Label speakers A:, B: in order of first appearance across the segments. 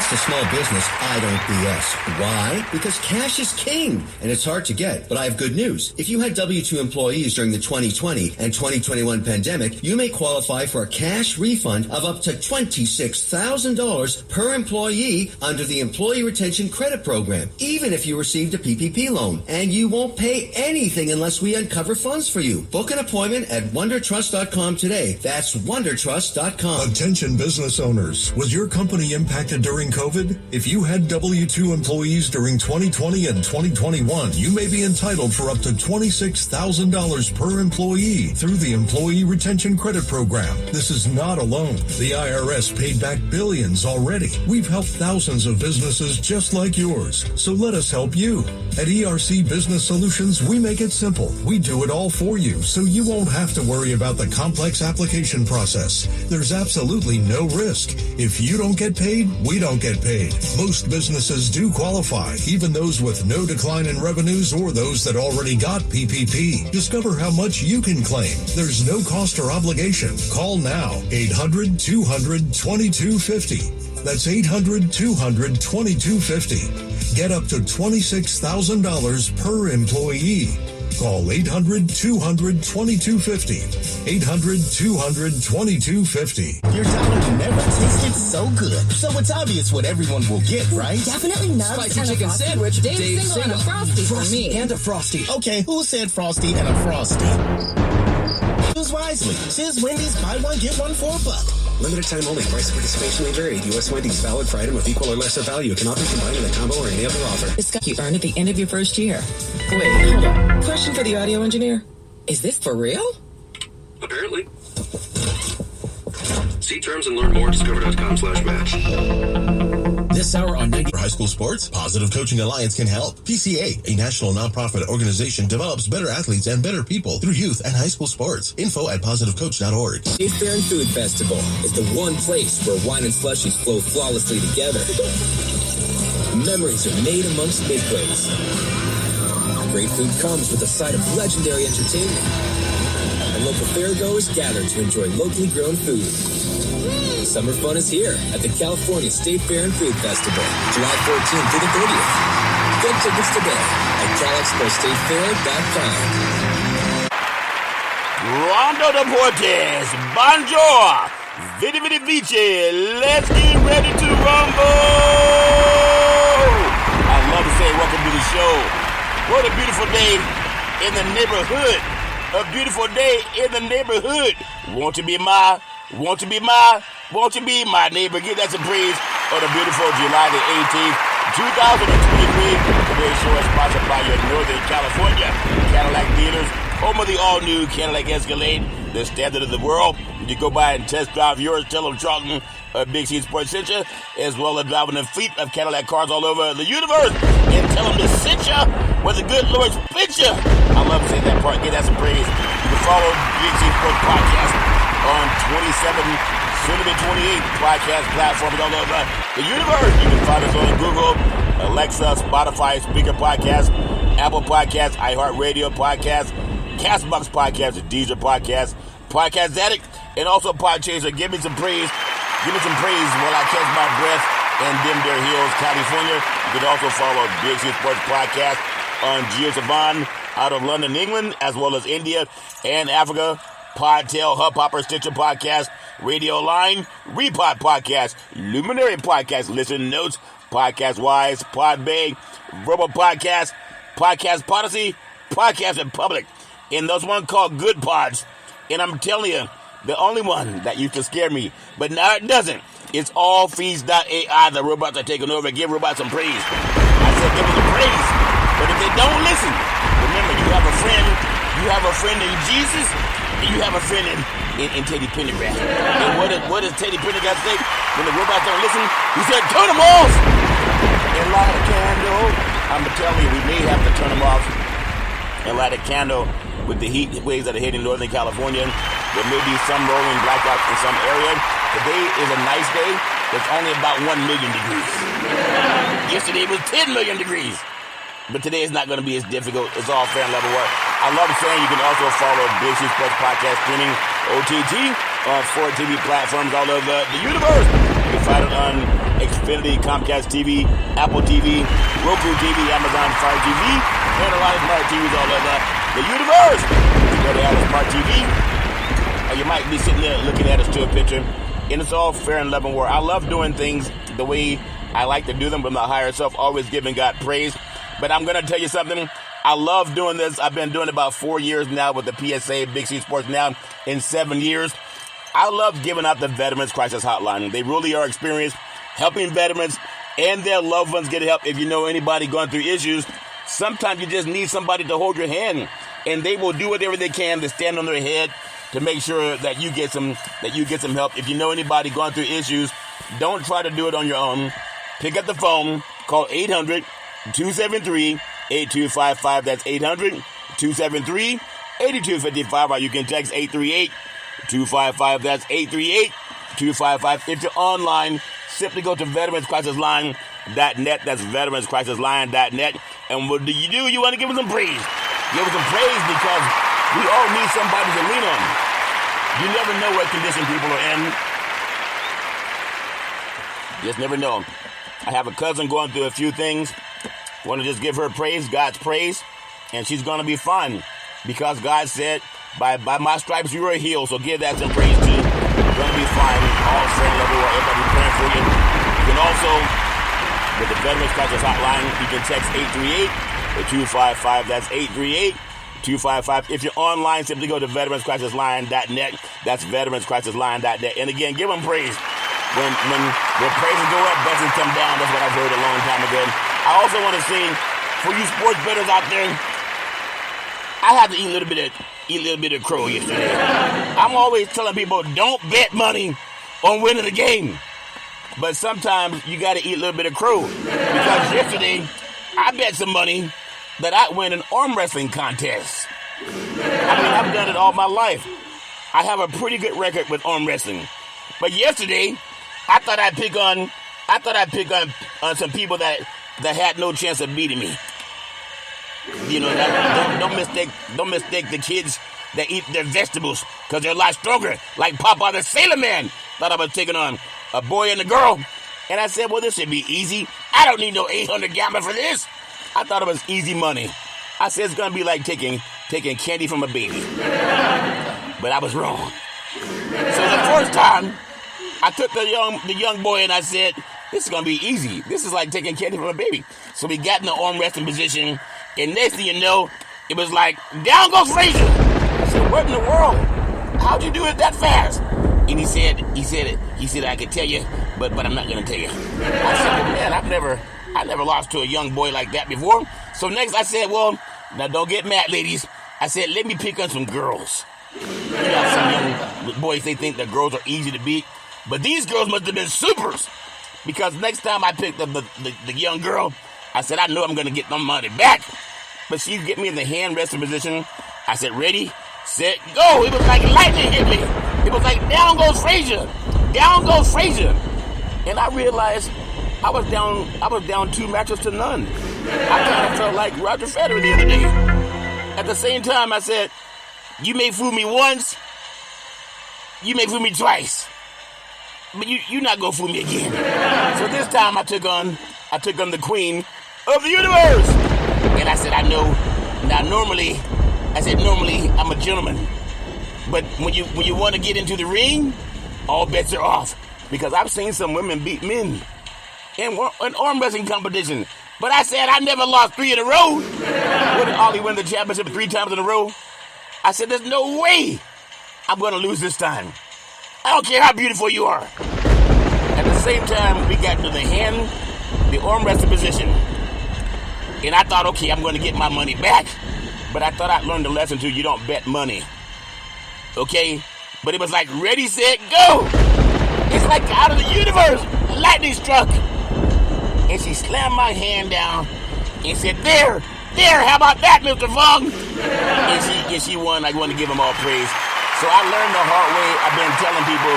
A: cash to small business, I don't BS. Why? Because cash is king, and it's hard to get. But I have good news. If you had W-2 employees during the 2020 and 2021 pandemic, you may qualify for a cash refund of up to $26,000 per employee under the Employee Retention Credit Program, even if you received a PPP loan. And you won't pay anything unless we uncover funds for you. Book an appointment at WonderTrust.com today. That's WonderTrust.com.
B: Attention business owners. Was your company impacted during COVID? If you had W-2 employees during 2020 and 2021, you may be entitled for up to $26,000 per employee through the Employee Retention Credit Program. This is not a loan. The IRS paid back billions already. We've helped thousands of businesses just like yours. So let us help you. At ERC Business Solutions, we make it simple. We do it all for you, so you won't have to worry about the complex application process. There's absolutely no risk. If you don't get paid, we don't get paid. Most businesses do qualify, even those with no decline in revenues or those that already got PPP. Discover how much you can claim. There's no cost or obligation. Call now. 800-200-2250. That's 800-200-2250. Get up to $26,000 per employee. Call 800-200-2250. 800-200-2250.
C: Your dollar never tasted so good. So it's obvious what everyone will get, right?
D: Definitely nuts.
E: Spicy chicken sandwich.
D: Dave single and a Frosty for me.
E: And a Frosty.
C: Okay, who said Frosty and a Frosty? Choose wisely. Choose Wendy's. Buy one, get one for $1.
F: Limited time only. Price of participation may vary. U.S. Wendy's valid for item of equal or lesser value. Cannot be combined in a combo or any other offer.
D: It's got you earn at the end of your first year. Wait, hold on. Question for the audio engineer. Is this for real?
F: Apparently. See terms and learn more at discover.com/match.
G: This hour on 90 high school sports, Positive Coaching Alliance can help. PCA, a national nonprofit organization, develops better athletes and better people through youth and high school sports. Info at positivecoach.org.
H: State Fair and Food Festival is the one place where wine and slushies flow flawlessly together. Memories are made amongst makeways. Great food comes with a side of legendary entertainment. And local fairgoers gather to enjoy locally grown food. Summer fun is here at the California State Fair and Food Festival, July 14th through the 30th. Get tickets today at CalExpoStateFair.com.
I: Rondo Deportes, Bonjour, Vidi Vidi Vici, let's get ready to rumble! I'd love to say welcome to the show. What a beautiful day in the neighborhood. A beautiful day in the neighborhood. Won't you be my neighbor? Give that some praise on a beautiful July the 18th, 2023. Today's show is sponsored by your Northern California Cadillac dealers, home of the all-new Cadillac Escalade, the standard of the world. You go by and test drive yours, tell them Charlton, Big C Sports Center, as well as driving a fleet of Cadillac cars all over the universe, and tell them to sit you where the good Lord spit you. I love to say that part. Give that some praise. You can follow Big C Sports Podcast on 27, soon to be 28 podcast platforms all over the universe. You can find us on Google, Alexa, Spotify, Speaker Podcast, Apple Podcasts, iHeartRadio Podcast, Castbox Podcast, Deezer Podcast, Podcast Addict, and also Podchaser. Give me some praise. Give me some praise while I catch my breath in Denver Hills, California. You can also follow Big C Sports Podcast on GeoSavan out of London, England, as well as India and Africa. Podtail, Hubhopper, Stitcher Podcast, Radio Line, Repod Podcast, Luminary Podcast, Listen Notes, Podcast Wise, Podbay, Robo Podcast, Podcast Policy, Podcast in Public, and there's one called Good Pods. And I'm telling you, the only one that used to scare me, but now it doesn't. It's all Feeds.ai. The robots are taking over. Give robots some praise. I said give them some praise. But if they don't listen, remember you have a friend in Jesus, and you have a friend in Teddy Pendergrass. And what does Teddy Pendergrass say? When the robots don't listen, he said, turn them off and light a candle. I'm telling you, we may have to turn them off and light a candle with the heat waves that are hitting Northern California. There may be some rolling blackouts in some areas. Today is a nice day. It's only about 1 million degrees. Yesterday was 10 million degrees. But today is not going to be as difficult. It's all fair and level work. I love saying you can also follow Big C Sports Podcast streaming OTT on 4 TV platforms all over the universe. You can find it on Xfinity, Comcast TV, Apple TV, Roku TV, Amazon Fire TV, and a lot of smart TVs all over the universe. You better have a smart TV, or you might be sitting there looking at a still picture. And it's all fair and loving war. I love doing things the way I like to do them from the higher self, always giving God praise. But I'm going to tell you something. I love doing this. I've been doing it about 4 years now with the PSA, Big C Sports now in 7 years. I love giving out the Veterans Crisis Hotline. They really are experienced helping veterans and their loved ones get help. If you know anybody going through issues, sometimes you just need somebody to hold your hand, and they will do whatever they can to stand on their head to make sure that you get some help. If you know anybody going through issues, don't try to do it on your own. Pick up the phone, call 800-273-8255. That's 800-273-8255, or you can text 838-255. That's 838-255. If you're online, simply go to veteranscrisisline.net. That's veteranscrisisline.net. And what do? You want to give them some praise. Give them some praise because we all need somebody to lean on. You never know what condition people are in. Just never know. I have a cousin going through a few things. Want to just give her praise, God's praise, and she's going to be fine because God said, by my stripes you are healed, so give that some praise too. You're going to be fine. All fair and level, everybody praying for you. You can also, with the Veterans Crisis Hotline, you can text 838-255. That's 838-255. If you're online, simply go to veteranscrisisline.net. That's veteranscrisisline.net. And again, give them praise. When praises go up, blessings come down. That's what I've heard a long time ago. I also want to sing for you sports bettors out there. I had to eat a little bit of crow yesterday. I'm always telling people, don't bet money on winning the game. But sometimes you got to eat a little bit of crow. Because yesterday, I bet some money that I win an arm wrestling contest. I've done it all my life. I have a pretty good record with arm wrestling. But yesterday, I thought I'd pick on some people that had no chance of beating me. You know, don't mistake the kids that eat their vegetables because they're a lot stronger. Like Popeye the Sailor Man. Thought I was taking on a boy and a girl. And I said, well, this should be easy. I don't need no 800 gallon for this. I thought it was easy money. I said it's going to be like taking candy from a baby. But I was wrong. So the first time, I took the young boy and I said, this is going to be easy. This is like taking candy from a baby. So we got in the arm wrestling position. And next thing you know, it was like, down goes Frazier. I said, what in the world? How'd you do it that fast? And he said, I could tell you, but I'm not going to tell you. I said, well, man, I never lost to a young boy like that before. So next I said, well, now don't get mad, ladies. I said, let me pick on some girls. You know, some young boys, they think that girls are easy to beat. But these girls must have been supers. Because next time I picked up the young girl, I said, I know I'm going to get my money back. But she'd get me in the hand wrestling position. I said, ready, set, go. It was like lightning hit me. It was like, down goes Frazier. Down goes Frazier. And I realized I was down 2 matches to none. I kind of felt like Roger Federer the other day. At the same time, I said, you may fool me once, you may fool me twice, but you're not going to fool me again. So this time I took on the queen of the universe. And I said, I know. Now normally I'm a gentleman. But when you want to get into the ring, all bets are off. Because I've seen some women beat men in an arm wrestling competition. But I said I never lost 3 in a row. What did Ollie win the championship 3 times in a row? I said, there's no way I'm going to lose this time. I don't care how beautiful you are. At the same time, we got to the arm wrestling position. And I thought, okay, I'm going to get my money back. But I thought I'd learned the lesson too. You don't bet money. Okay? But it was like, ready, set, go. It's like out of the universe. Lightning struck. And she slammed my hand down and said, there, how about that, Mr. Fong? And she won. I want to give them all praise. So I learned the hard way. I've been telling people,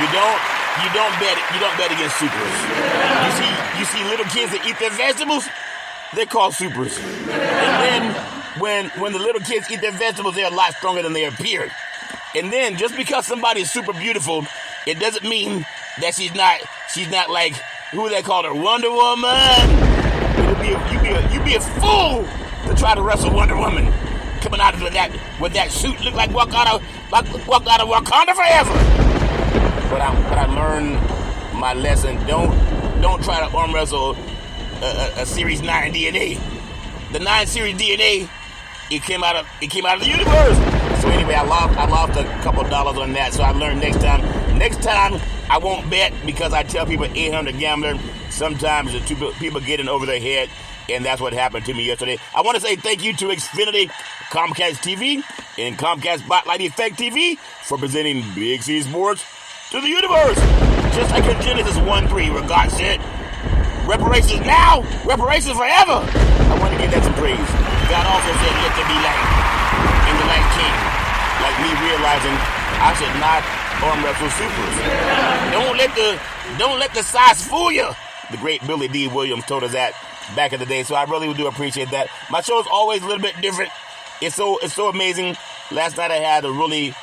I: you don't bet against supers. You see little kids that eat their vegetables, they're called supers. And then when the little kids eat their vegetables, they're a lot stronger than they appear. And then just because somebody's super beautiful, it doesn't mean that she's not like, who they call her, Wonder Woman. You'd be a fool to try to wrestle Wonder Woman coming out with that suit, look like walk out of Wakanda forever. But I learned my lesson. Don't try to arm wrestle a Series 9 DNA. The 9 Series DNA, it came out of the universe. So anyway, I lost a couple dollars on that. So I learned next time I won't bet, because I tell people 800 gambler. Sometimes the two people get in over their head, and that's what happened to me yesterday. I want to say thank you to Xfinity, Comcast TV, and Comcast Spotlight Effect TV for presenting Big C Sports to the universe. Just like in Genesis 1:3, where God said, reparations now, reparations forever. I want to give that some praise. God also said, let there be light, and the light came. Like me realizing I should not arm wrestle supers. Don't let the size fool you. The great Billy D. Williams told us that back in the day, so I really do appreciate that. My show is always a little bit different. It's so amazing. Last night I had a really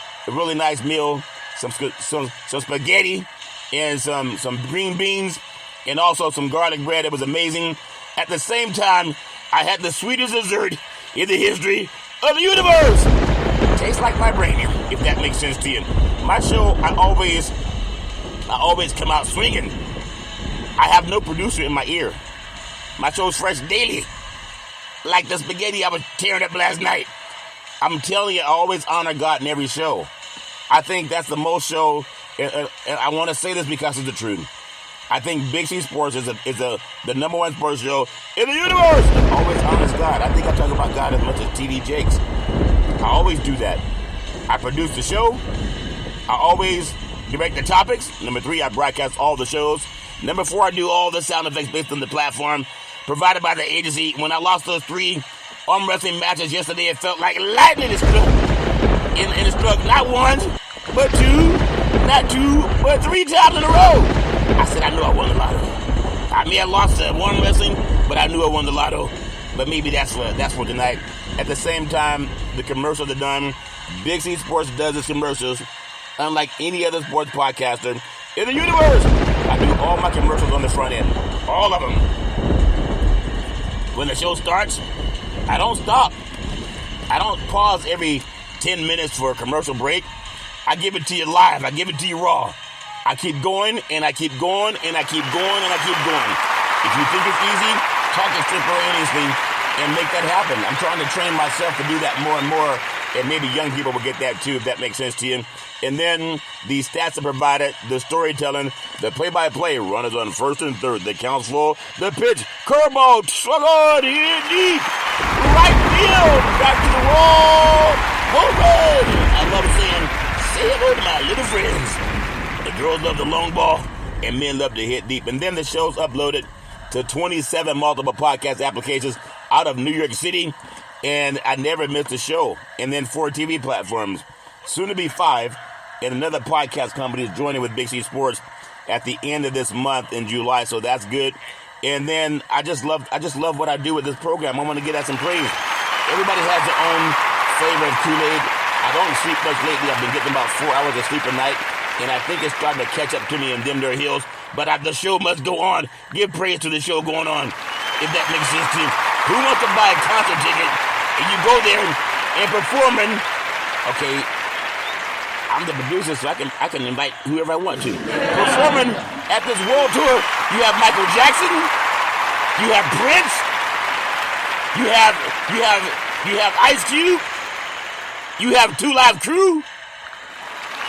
I: nice meal, some spaghetti and some green beans, and also some garlic bread. It was amazing. At the same time, I had the sweetest dessert in the history of the universe. Tastes like vibranium, if that makes sense to you. My show, I always come out swinging. I have no producer in my ear. My show's fresh daily. Like the spaghetti I was tearing up last night. I'm telling you, I always honor God in every show. I think that's the most show, and I want to say this because it's the truth. I think Big C Sports is the number one sports show in the universe. It always honors God. I think I talk about God as much as TD Jakes. I always do that. I produce the show. I always direct the topics. Number 3, I broadcast all the shows. Number 4, I do all the sound effects based on the platform provided by the agency. When I lost those 3 arm wrestling matches yesterday, it felt like lightning is struck. And it struck not once, but 2, not 2, but 3 times in a row. I said, I knew I won the lotto. I may have lost the arm wrestling, but I knew I won the lotto. But maybe that's for tonight. At the same time, the commercials are done. Big C Sports does its commercials unlike any other sports podcaster in the universe. I do all my commercials on the front end. All of them. When the show starts, I don't stop. I don't pause every 10 minutes for a commercial break. I give it to you live. I give it to you raw. I keep going, and I keep going, and I keep going, and I keep going. If you think it's easy, talk extemporaneously and make that happen. I'm trying to train myself to do that more and more, and maybe young people will get that too, if that makes sense to you. And then the stats are provided, the storytelling, the play-by-play, runners on first and third, the counts for the pitch, curveball, slug hit deep, right field, back to the wall, home run. I love saying, say hello to my little friends. The girls love the long ball, and men love to hit deep. And then the show's uploaded to 27 multiple podcast applications out of New York City, and I never missed a show. And then 4 TV platforms, soon to be 5, and another podcast company is joining with Big C Sports at the end of this month in July, so that's good. And then I just love what I do with this program. I want to get that some praise. Everybody has their own flavor of Kool-Aid. I don't sleep much lately. I've been getting about 4 hours of sleep a night, and I think it's starting to catch up to me in them there hills. But the show must go on. Give praise to the show going on, if that makes sense to you. Who wants to buy a concert ticket and you go there and performing? Okay, I'm the producer, so I can invite whoever I want to. Performing at this world tour, you have Michael Jackson, you have Prince, you have Ice Cube, you have 2 Live Crew,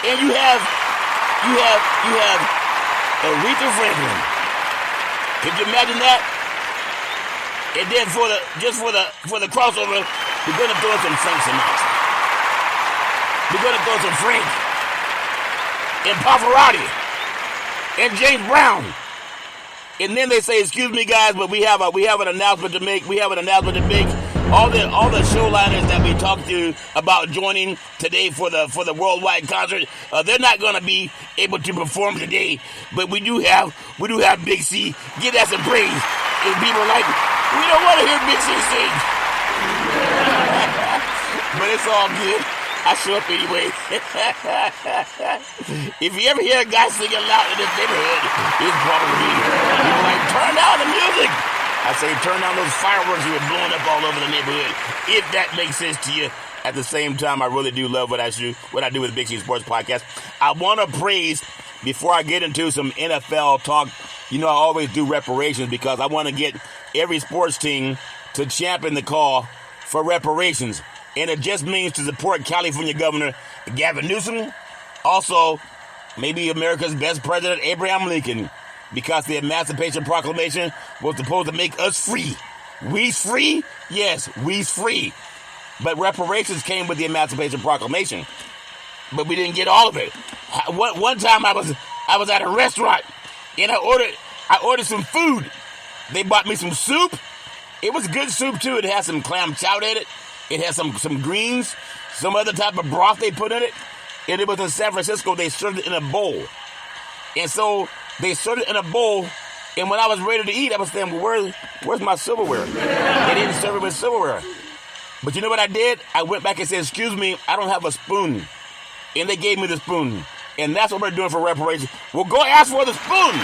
I: and you have Aretha Franklin. Could you imagine that? And then for the crossover, we're gonna throw some Frank Sinatra. We're gonna throw some Frank and Pavarotti and James Brown. And then they say, "Excuse me, guys, but we have an announcement to make. We have an announcement to make. All the showliners that we talked to about joining today for the worldwide concert, they're not gonna be able to perform today. But we do have Big C. Give that some praise. And people are like, we don't want to hear Big C sing." But it's all good. I show up anyway. If you ever hear a guy singing loud in this neighborhood, it's probably me. People like, turn down the music. I say, turn down those fireworks you were blowing up all over the neighborhood. If that makes sense to you. At the same time, I really do love what I do with the Big C Sports Podcast. I want to praise, before I get into some NFL talk, I always do reparations because I want to get every sports team to champion the call for reparations. And it just means to support California Governor Gavin Newsom. Also, maybe America's best president, Abraham Lincoln, because the Emancipation Proclamation was supposed to make us free. We's free? Yes, we's free. But reparations came with the Emancipation Proclamation. But we didn't get all of it. One time I was at a restaurant and I ordered some food. They bought me some soup. It was good soup too. It had some clam chowder in it. It had some greens, some other type of broth they put in it. And it was in San Francisco. They served it in a bowl. And so they served it in a bowl. And when I was ready to eat, I was saying, well, where's my silverware? They didn't serve it with silverware. But you know what I did? I went back and said, excuse me, I don't have a spoon. And they gave me the spoon. And that's what we're doing for reparations. Well, go ask for the spoon.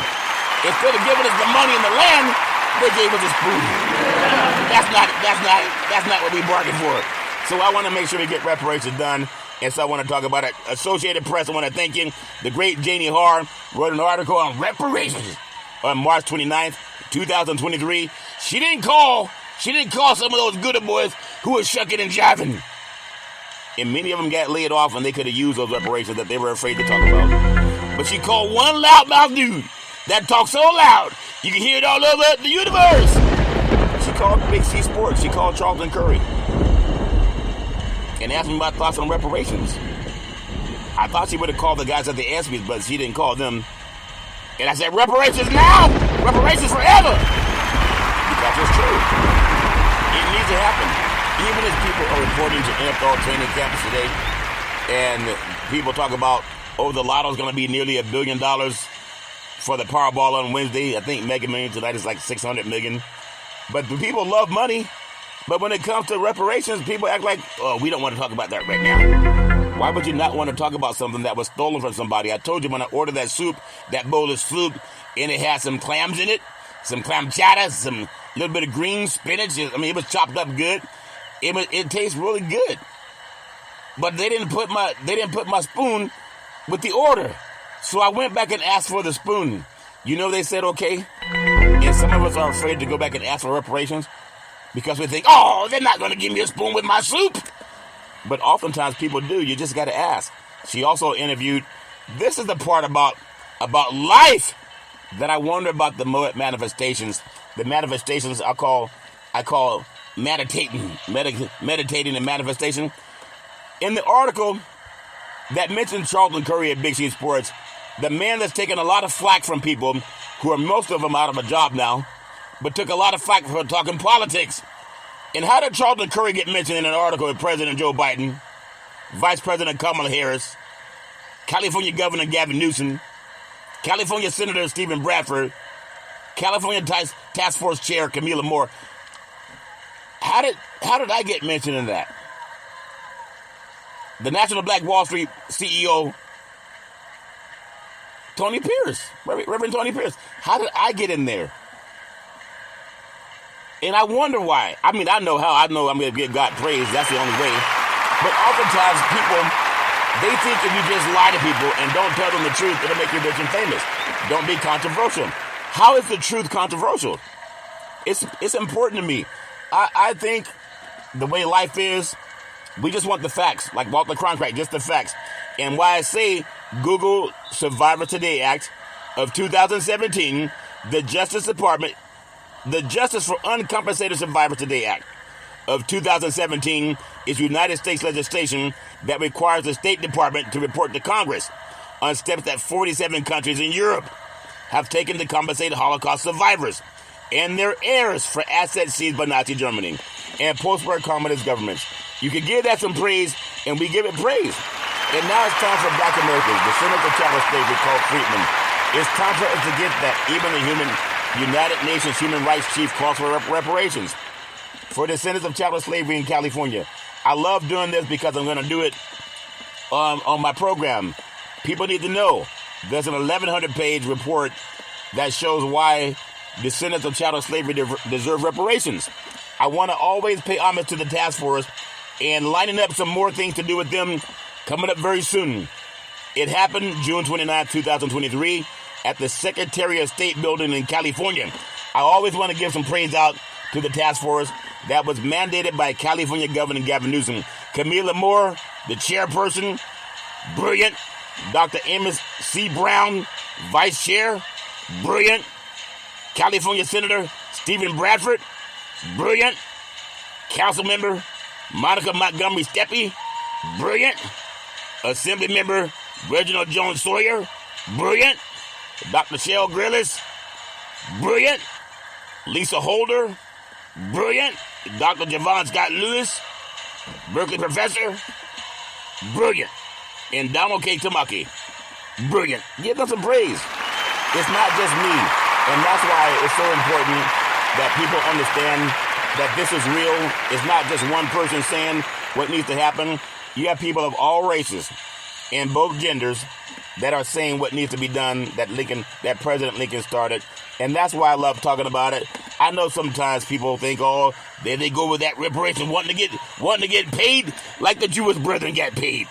I: Instead of giving us the money and the land, they gave us a spoon. That's not what we bargained for. So I want to make sure we get reparations done. And so I want to talk about it. Associated Press, I want to thank you. The great Janie Harr wrote an article on reparations on March 29th, 2023. She didn't call some of those good boys who were shucking and jiving. And many of them got laid off and they could have used those reparations that they were afraid to talk about. But she called one loudmouth dude that talks so loud, you can hear it all over the universe. She called Big C Sports. She called Charlton Curry and asked me my thoughts on reparations. I thought she would have called the guys at the ESPYs, but she didn't call them. And I said, reparations now! Reparations forever! Because it's true. It needs to happen. Even as people are reporting to NFL training camps today, and people talk about, the lotto's going to be nearly $1 billion for the Powerball on Wednesday. I think Mega Million tonight is like $600 million. But the people love money. But when it comes to reparations, people act like, we don't want to talk about that right now. Why would you not want to talk about something that was stolen from somebody? I told you when I ordered that soup, that bowl of soup, and it had some clams in it, some clam chowder, some little bit of green spinach. I mean, it was chopped up good. It tastes really good. But they didn't put my spoon with the order. So I went back and asked for the spoon. They said okay. And some of us are afraid to go back and ask for reparations because we think, they're not going to give me a spoon with my soup. But oftentimes people do. You just got to ask. She also interviewed. This is the part about life that I wonder about the manifestations. The manifestations I call meditating and manifestation. In the article that mentioned Charlton Curry at Big C Sports, the man that's taken a lot of flack from people who are most of them out of a job now, but took a lot of flack for talking politics. And how did Charlton Curry get mentioned in an article with President Joe Biden, Vice President Kamala Harris, California Governor Gavin Newsom, California Senator Stephen Bradford, California Task Force Chair Camila Moore? How did I get mentioned in that? The National Black Wall Street CEO, Tony Pierce, Reverend Tony Pierce. How did I get in there? And I wonder why. I mean, I know how. I know I'm going to give God praise. That's the only way. But oftentimes people, they think if you just lie to people and don't tell them the truth, it'll make you rich and famous. Don't be controversial. How is the truth controversial? It's important to me. I think the way life is, we just want the facts, like Walter Cronkite, just the facts. And why I say Google Survivor Today Act of 2017, the Justice Department, the Justice for Uncompensated Survivor Today Act of 2017 is United States legislation that requires the State Department to report to Congress on steps that 47 countries in Europe have taken to compensate Holocaust survivors and their heirs for assets seized by Nazi Germany and post-war communist governments. You can give that some praise, and we give it praise. And now it's time for Black Americans, descendants of chattel slavery called freedmen. It's time for us to get that. Even the United Nations Human Rights Chief calls for reparations for descendants of chattel slavery in California. I love doing this because I'm going to do it on my program. People need to know there's an 1,100-page report that shows why descendants of chattel slavery deserve reparations. I want to always pay homage to the task force and lining up some more things to do with them coming up very soon. It happened June 29, 2023 at the Secretary of State building in California. I always want to give some praise out to the task force that was mandated by California Governor Gavin Newsom. Camila Moore, the chairperson, brilliant. Dr. Amos C. Brown, vice chair, brilliant. California Senator Stephen Bradford, brilliant. Council member Monica Montgomery Steppe, brilliant. Assembly member Reginald Jones Sawyer, brilliant. Dr. Shell Grillis, brilliant. Lisa Holder, brilliant. Dr. Javon Scott Lewis, Berkeley professor, brilliant. And Donald K. Tamaki, brilliant. Give them some praise. It's not just me. And that's why it's so important that people understand that this is real. It's not just one person saying what needs to happen. You have people of all races and both genders that are saying what needs to be done that President Lincoln started. And that's why I love talking about it. I know sometimes people think, oh, there they go with that reparation, wanting to get paid like the Jewish brethren got paid.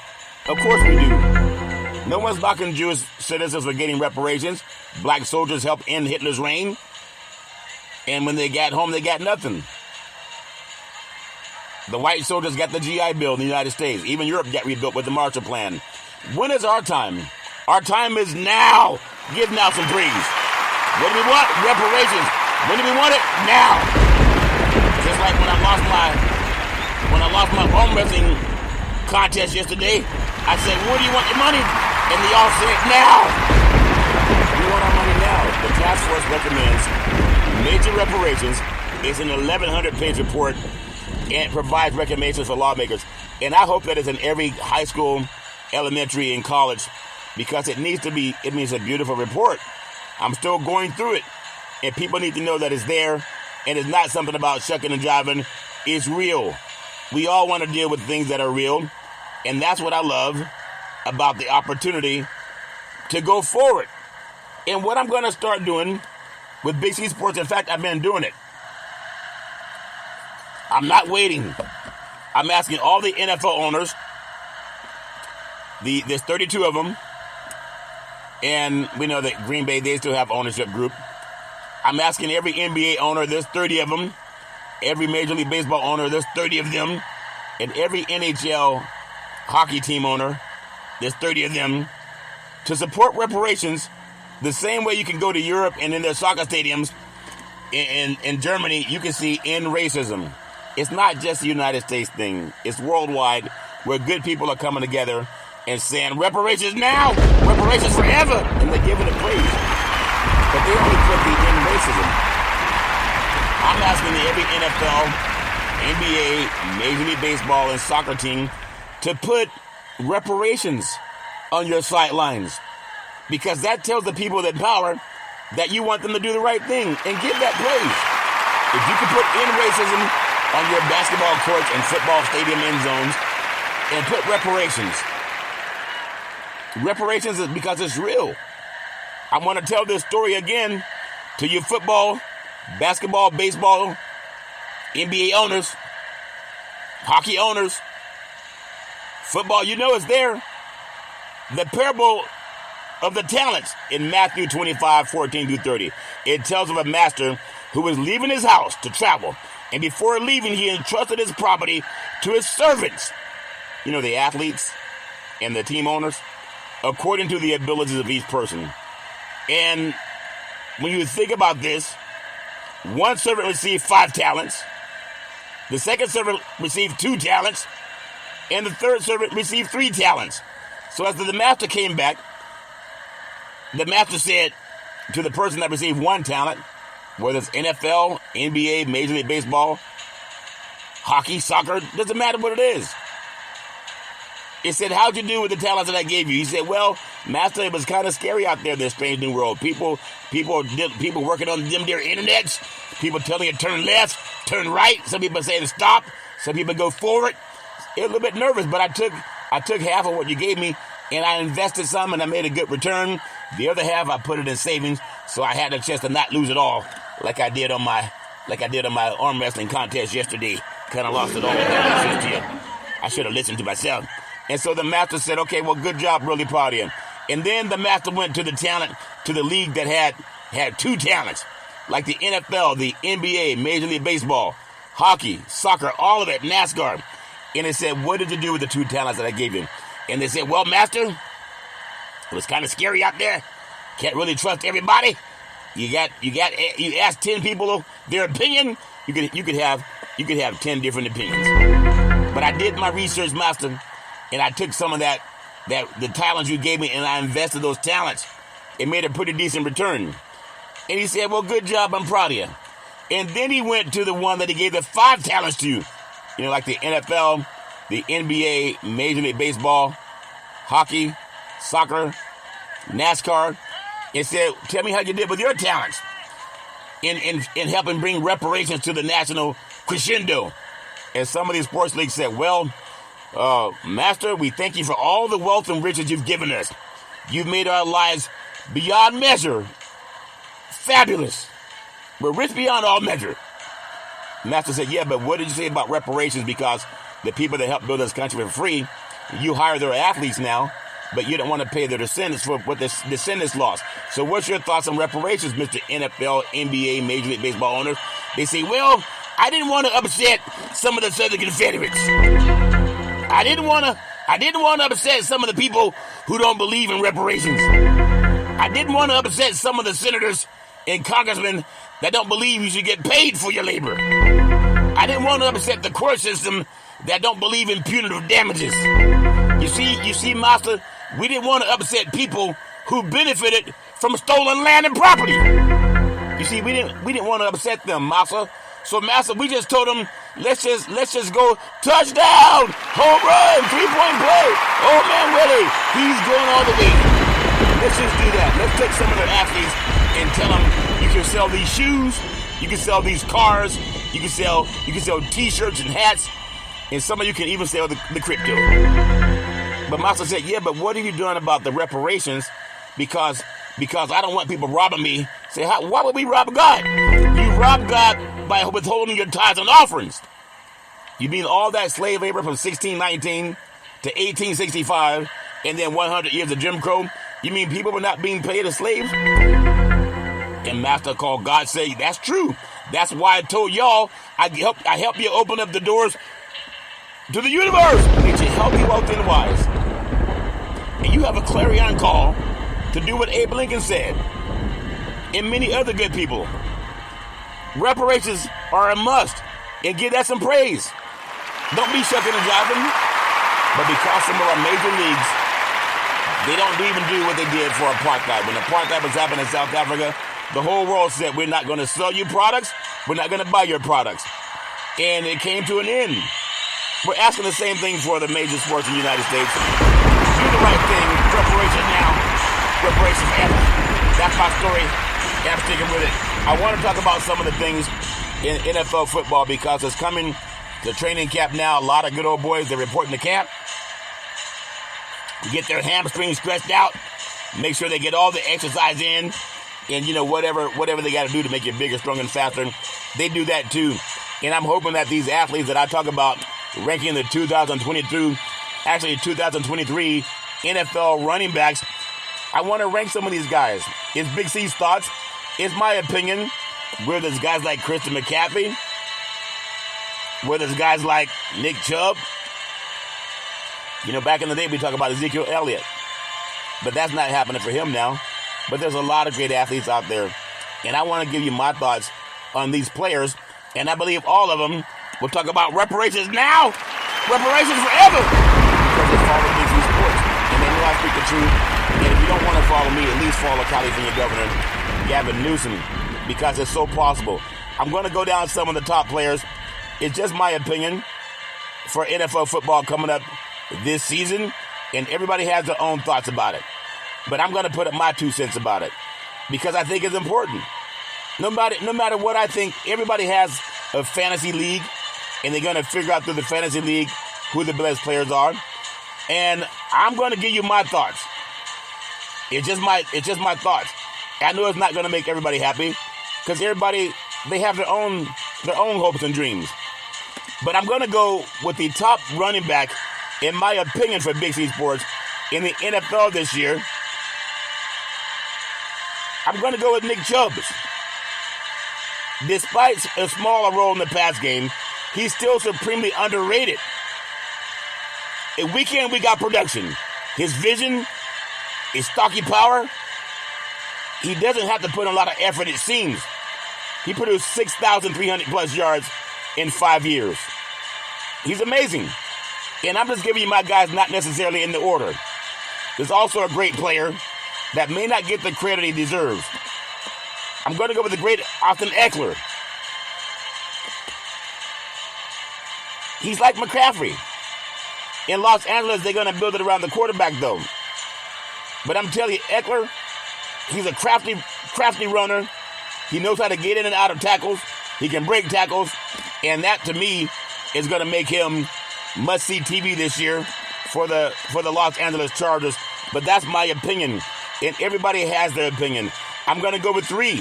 I: Of course we do. No one's knocking Jewish citizens for getting reparations. Black soldiers helped end Hitler's reign. And when they got home, they got nothing. The white soldiers got the GI Bill in the United States. Even Europe got rebuilt with the Marshall Plan. When is our time? Our time is now. Give now some praise. What do we want? Reparations. When do we want it? Now. Just like when I lost my arm wrestling contest yesterday, I said, where do you want your money? And they all said, now. We want our money now. The task force recommends major reparations. It's an 1,100-page report and provides recommendations for lawmakers. And I hope that it's in every high school, elementary, and college because it means a beautiful report. I'm still going through it. And people need to know that it's there and it's not something about shucking and jiving. It's real. We all want to deal with things that are real. And that's what I love about the opportunity to go forward. And what I'm going to start doing with Big C Sports, in fact, I've been doing it. I'm not waiting. I'm asking all the NFL owners, there's 32 of them, and we know that Green Bay, they still have ownership group. I'm asking every NBA owner, there's 30 of them, every Major League Baseball owner, there's 30 of them, and every NHL hockey team owner, there's 30 of them, to support reparations the same way you can go to Europe and in their soccer stadiums in Germany, you can see end racism. It's not just a United States thing. It's worldwide where good people are coming together and saying, reparations now, reparations forever, and they're giving it praise. But they only put the end racism. I'm asking every NFL, NBA, Major League Baseball, and soccer team to put reparations on your sidelines because that tells the people in power that you want them to do the right thing and give that praise. If you can put end racism on your basketball courts and football stadium end zones and put reparations. Reparations is because it's real. I want to tell this story again to you football, basketball, baseball, NBA owners, hockey owners, football, you know it's there. The parable of the talents in Matthew 25:14-30. It tells of a master who was leaving his house to travel. And before leaving, he entrusted his property to his servants. You know, the athletes and the team owners, according to the abilities of each person. And when you think about this, one servant received 5 talents. The second servant received 2 talents. And the third servant received 3 talents. So as the master came back, the master said to the person that received 1 talent, whether it's NFL, NBA, Major League Baseball, hockey, soccer, doesn't matter what it is. It said, how'd you do with the talents that I gave you? He said, well, master, it was kind of scary out there in this strange new world. People working on them their internets, people telling you turn left, turn right. Some people say to stop. Some people go forward. It was a little bit nervous, but I took half of what you gave me and I invested some and I made a good return. The other half I put it in savings, so I had a chance to not lose it all, like I did on my arm wrestling contest yesterday. Kind of lost it all. I should have listened to myself. And so the master said, okay, well, good job, really proud of you. And then the master went to the league that had two talents, like the NFL, the NBA, Major League Baseball, hockey, soccer, all of it, NASCAR. And they said, what did you do with the two talents that I gave you? And they said, well, master, it was kind of scary out there. Can't really trust everybody. You ask 10 people their opinion, you could have 10 different opinions. But I did my research, master, and I took some of the talents you gave me and I invested those talents. It made a pretty decent return. And he said, well, good job, I'm proud of you. And then he went to the one that he gave the 5 talents to. Like the NFL, the NBA, Major League Baseball, hockey, soccer, NASCAR, and said, tell me how you did with your talents in helping bring reparations to the national crescendo. And some of these sports leagues said, well, master, we thank you for all the wealth and riches you've given us. You've made our lives beyond measure fabulous. We're rich beyond all measure. Master said, yeah, but what did you say about reparations? Because the people that helped build this country for free, you hire their athletes now, but you don't want to pay their descendants for what the descendants lost. So what's your thoughts on reparations, Mr. NFL, NBA, Major League Baseball owners? They say, well, I didn't want to upset some of the Southern Confederates. I didn't want to upset some of the people who don't believe in reparations. I didn't want to upset some of the senators and congressmen that don't believe you should get paid for your labor. I didn't want to upset the court system that don't believe in punitive damages. You see, master, we didn't want to upset people who benefited from stolen land and property. You see, we didn't want to upset them, master. So, master, we just told them, let's just go touchdown, home run, 3-point play. Oh man, Willie, he's going all the way. Let's just do that. Let's take some of their athletes and tell them you can sell these shoes, you can sell these cars, you can sell T-shirts and hats, and some of you can even sell the crypto. But master said, yeah, but what are you doing about the reparations? Because I don't want people robbing me. Say, why would we rob God? You rob God by withholding your tithes and offerings. You mean all that slave labor from 1619 to 1865 and then 100 years of Jim Crow? You mean people were not being paid as slaves? And master called God say, that's true. That's why I told y'all I help you open up the doors to the universe. Get you healthy, wealthy, and wise. And you have a clarion call to do what Abe Lincoln said, and many other good people. Reparations are a must, and give that some praise. Don't be shucking and jiving, but because some of our major leagues, they don't even do what they did for apartheid. When apartheid was happening in South Africa, the whole world said, we're not going to sell you products, we're not going to buy your products. And it came to an end. We're asking the same thing for the major sports in the United States. Do the right thing, reparations now. Reparations forever. That's my story. I'm sticking with it. I want to talk about some of the things in NFL football because it's coming to training camp now. A lot of good old boys, they're reporting to camp. Get their hamstrings stretched out. Make sure they get all the exercise in. And, whatever they got to do to make you bigger, stronger, and faster. They do that too. And I'm hoping that these athletes that I talk about ranking the 2023 NFL running backs, I want to rank some of these guys. It's Big C's thoughts. It's my opinion. Where there's guys like Christian McCaffrey, where there's guys like Nick Chubb. Back in the day we talk about Ezekiel Elliott, but that's not happening for him now. But there's a lot of great athletes out there, and I want to give you my thoughts on these players, and I believe all of them will talk about reparations now, reparations forever, because they follow Big C Sports, and they know I speak the truth. And if you don't want to follow me, at least follow California Governor Gavin Newsom, because it's so possible. I'm going to go down some of the top players. It's just my opinion for NFL football coming up this season, and everybody has their own thoughts about it. But I'm going to put up my 2 cents about it because I think it's important. No matter what I think, everybody has a fantasy league, and they're going to figure out through the fantasy league who the best players are. And I'm going to give you my thoughts. It's just my thoughts. I know it's not going to make everybody happy because everybody, they have their own hopes and dreams. But I'm going to go with the top running back, in my opinion, for Big C Sports in the NFL this year. I'm going to go with Nick Chubb. Despite a smaller role in the pass game, he's still supremely underrated. Week in, we got production. His vision, his stocky power, he doesn't have to put in a lot of effort, it seems. He produced 6,300 plus yards in 5 years. He's amazing. And I'm just giving you my guys not necessarily in the order. There's also a great player that may not get the credit he deserves. I'm going to go with the great Austin Eckler. He's like McCaffrey. In Los Angeles, they're going to build it around the quarterback, though. But I'm telling you, Eckler, he's a crafty runner. He knows how to get in and out of tackles. He can break tackles. And that, to me, is going to make him must-see TV this year for the Los Angeles Chargers. But that's my opinion. And everybody has their opinion. I'm going to go with 3.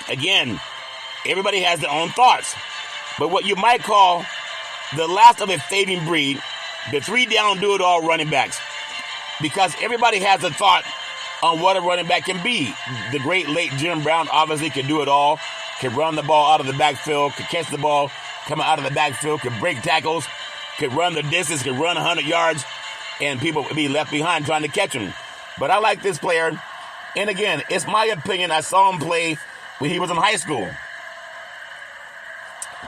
I: Again, everybody has their own thoughts. But what you might call the last of a fading breed, the 3-down do-it-all running backs. Because everybody has a thought on what a running back can be. The great late Jim Brown obviously can do it all. Can run the ball out of the backfield, can catch the ball coming out of the backfield, can break tackles, can run the distance, can run 100 yards, and people would be left behind trying to catch him. But I like this player. And again, it's my opinion. I saw him play when he was in high school.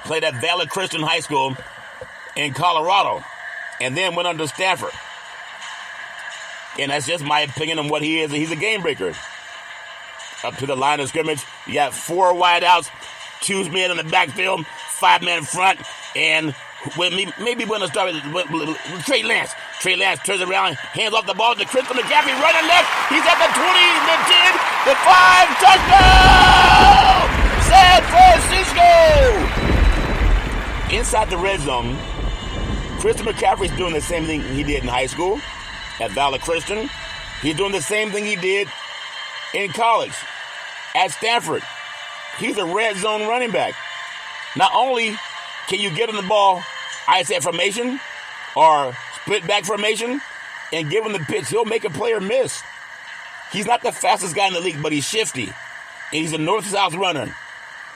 I: Played at Valley Christian High School in Colorado. And then went under Stanford. And that's just my opinion on what he is. He's a game breaker. Up to the line of scrimmage. You got 4 wideouts, 2 men in the backfield, 5 men in front, and maybe we're going to start with Trey Lance. Trey Lance turns around, hands off the ball to Christian McCaffrey, running left. He's at the 20, the 10, the 5, touchdown! San Francisco! Inside the red zone, Christian McCaffrey's doing the same thing he did in high school at Valley Christian. He's doing the same thing he did in college at Stanford. He's a red zone running back. Not only can you get him the ball, ISF formation or split back formation and give him the pitch, he'll make a player miss. He's not the fastest guy in the league, but he's shifty. And he's a north-south runner.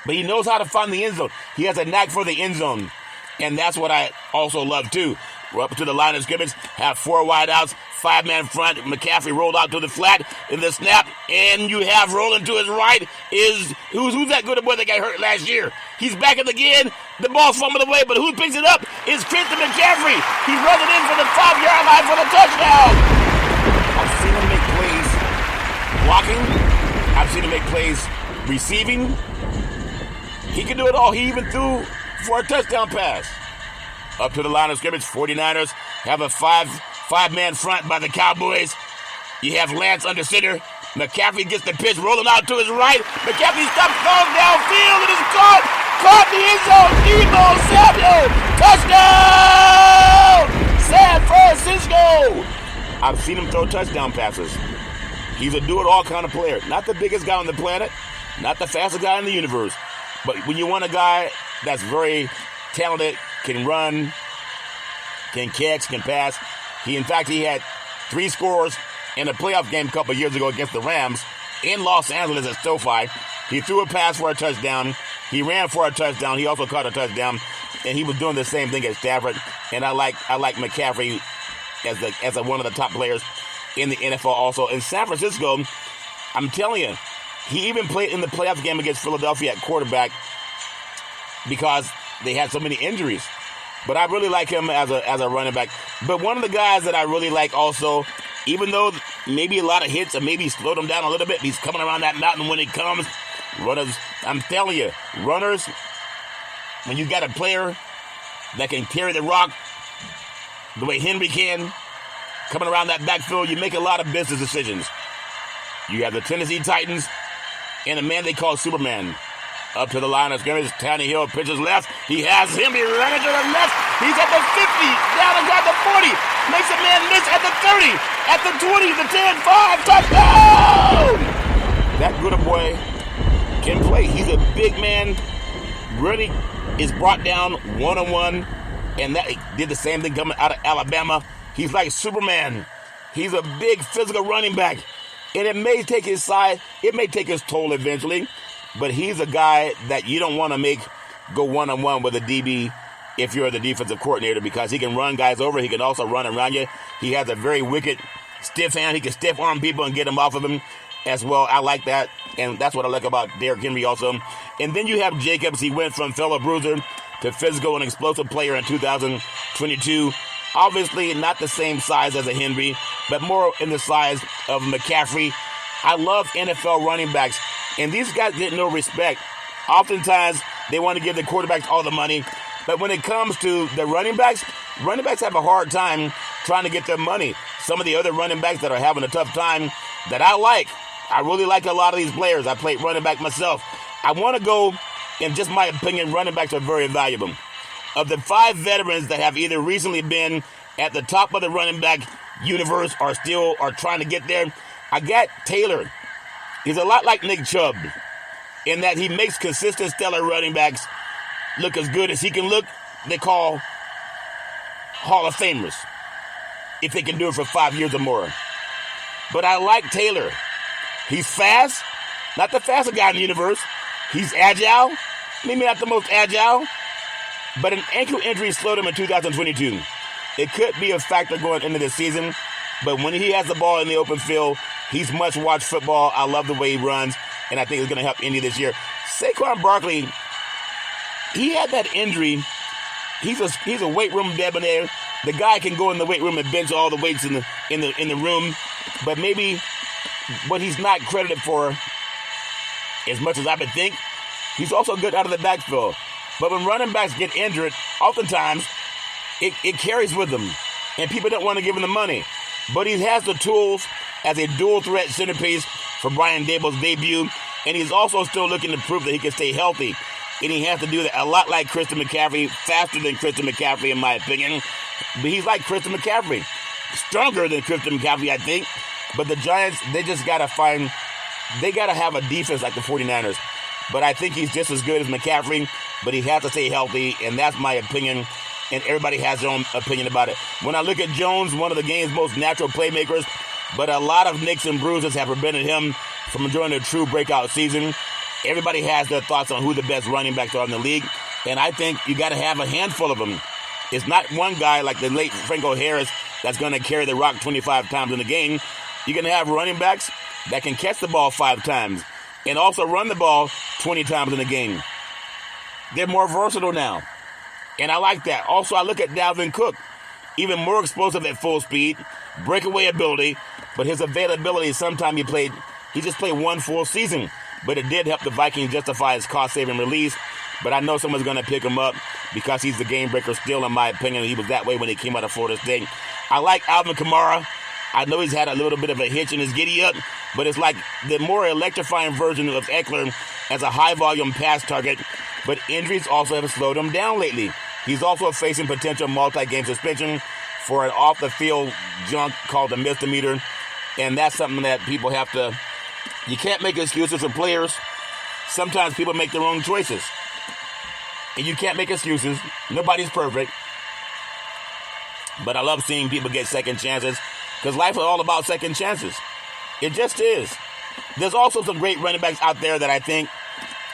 I: But he knows how to find the end zone. He has a knack for the end zone. And that's what I also love, too. We're up to the line of scrimmage, have 4 wideouts, 5 man front. McCaffrey rolled out to the flat in the snap, and you have rolling to his right is who's that good boy that got hurt last year? He's back in again. The ball's fumbled away, but who picks it up is Christian McCaffrey. He runs it in for the 5-yard line for the touchdown. I've seen him make plays blocking. I've seen him make plays receiving. He can do it all. He even threw for a touchdown pass. Up to the line of scrimmage, 49ers have a 5-man front by the Cowboys. You have Lance under center. McCaffrey gets the pitch rolling out to his right. McCaffrey stops, falls downfield, and is caught. Caught in the end zone. Debo Samuel. Touchdown! San Francisco! I've seen him throw touchdown passes. He's a do-it-all kind of player. Not the biggest guy on the planet. Not the fastest guy in the universe. But when you want a guy that's very talented, can run, can catch, can pass. He had 3 scores in a playoff game a couple of years ago against the Rams in Los Angeles at SoFi. He threw a pass for a touchdown. He ran for a touchdown. He also caught a touchdown. And he was doing the same thing at Stanford. And I like McCaffrey as one of the top players in the NFL also. In San Francisco, I'm telling you, he even played in the playoff game against Philadelphia at quarterback because they had so many injuries. But I really like him as a running back. But one of the guys that I really like also, even though maybe a lot of hits and maybe slowed him down a little bit, he's coming around that mountain when he comes. Runners, I'm telling you, runners, when you got a player that can carry the rock the way Henry can, coming around that backfield, you make a lot of business decisions. You have the Tennessee Titans and a man they call Superman. Up to the line of scrimmage, Tannehill pitches left. He has him. He running to the left. He's at the 50, down inside the 40, Makes a man miss at the 30, at the 20, the 10, 5, touchdown! That good boy can play. He's a big man. Really is brought down one-on-one. And that he did the same thing coming out of Alabama. He's like Superman. He's a big physical running back. And it may take his size, it may take his toll eventually, but he's a guy that you don't want to make go one-on-one with a DB if you're the defensive coordinator, because he can run guys over. He can also run around you. He has a very wicked stiff hand. He can stiff arm people and get them off of him as well. I like that, and that's what I like about Derrick Henry also. And then you have Jacobs. He went from fellow bruiser to physical and explosive player in 2022. Obviously not the same size as a Henry, but more in the size of McCaffrey. I love NFL running backs, and these guys get no respect. Oftentimes, they want to give the quarterbacks all the money, but when it comes to the running backs have a hard time trying to get their money. Some of the other running backs that are having a tough time that I really like a lot of these players. I played running back myself. I want to go, in just my opinion, running backs are very valuable. Of the 5 veterans that have either recently been at the top of the running back universe or still are trying to get there, I got Taylor. He's a lot like Nick Chubb in that he makes consistent stellar running backs look as good as he can look. They call Hall of Famers if they can do it for 5 years or more. But I like Taylor. He's fast, not the fastest guy in the universe. He's agile, maybe not the most agile, but an ankle injury slowed him in 2022. It could be a factor going into the season, but when he has the ball in the open field, he's much-watched football. I love the way he runs, and I think it's going to help Indy this year. Saquon Barkley, he had that injury. He's a weight room debonair. The guy can go in the weight room and bench all the weights in the room, but maybe what he's not credited for, as much as I would think, he's also good out of the backfield. But when running backs get injured, oftentimes it carries with them, and people don't want to give him the money. But he has the tools as a dual threat centerpiece for Brian Daboll's debut, and he's also still looking to prove that he can stay healthy. And he has to do that a lot like Christian McCaffrey, faster than Christian McCaffrey in my opinion. But he's like Christian McCaffrey, stronger than Christian McCaffrey, I think. But the Giants, they got to have a defense like the 49ers. But I think he's just as good as McCaffrey, but he has to stay healthy, and that's my opinion, and everybody has their own opinion about it. When I look at Jones, one of the game's most natural playmakers, but a lot of nicks and bruises have prevented him from enjoying a true breakout season. Everybody has their thoughts on who the best running backs are in the league, and I think you got to have a handful of them. It's not one guy like the late Franco Harris that's going to carry the rock 25 times in the game. You're going to have running backs that can catch the ball 5 times and also run the ball 20 times in a game. They're more versatile now, and I like that. Also, I look at Dalvin Cook, even more explosive at full speed, breakaway ability, but his availability, sometimes he just played one full season, but it did help the Vikings justify his cost-saving release. But I know someone's going to pick him up because he's the game breaker still, in my opinion. He was that way when he came out of Florida State. I like Alvin Kamara. I know he's had a little bit of a hitch in his giddy-up, but it's like the more electrifying version of Eckler as a high-volume pass target, but injuries also have slowed him down lately. He's also facing potential multi-game suspension for an off-the-field junk called a misdemeanor, and that's something that people have to... You can't make excuses for players. Sometimes people make their own choices, and you can't make excuses. Nobody's perfect, but I love seeing people get second chances, because life is all about second chances. It just is. There's also some great running backs out there that I think